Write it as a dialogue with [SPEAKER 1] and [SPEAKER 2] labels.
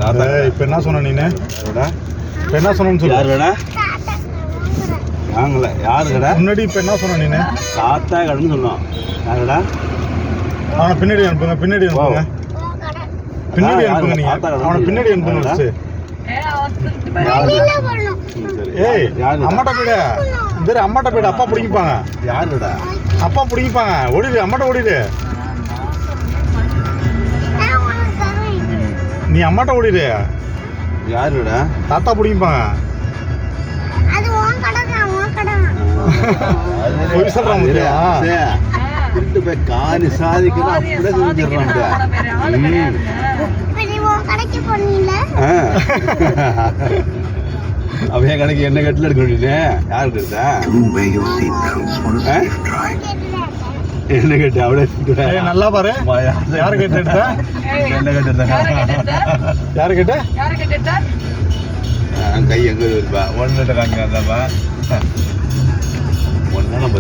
[SPEAKER 1] தாத்தா இப்போ என்ன சொன்ன நீ? இப்போ என்ன சொன்னு சொல்லு. யார் வேணா வாங்கல யாரு கடை முன்னாடி. இப்போ என்ன சொன்ன நீ? தாத்தா கடைன்னு சொன்னோம். யாருடா? அவனை பின்னாடி அனுப்புங்க, பின்னாடி அனுப்புங்க, பின்னாடி அனுப்புங்க. நீங்க அவனை பின்னாடி அனுப்புங்க. ஏய் அம்மாட்ட போயிடு. இந்த அம்மாட்ட போயிடு. அப்பா பிடிப்பாங்க. யாருடா? அப்பா பிடிப்பாங்க. ஓடிடு, அம்மாட்ட ஓடிடு. நீ அம்மாட்ட ஓடிடு. யாருடா? தாத்தா பிடிப்பாங்க. போய் சொல்றான் திருட்டு போய் காலி சாதிக்கணும் அப்படியே செஞ்சிடறான். அவன் கணக்கு என்ன கட்டில எடுக்க யாரு எடுத்தா? என்ன கேட்டு அப்படியே நல்லா பாரு. யாரு கேட்டு எடுத்தா? என்ன கேட்டு எடுத்தா? யாரு கேட்ட? கை எங்க இருப்பா ஒன்னு காங்க ஒன்னு நம்ம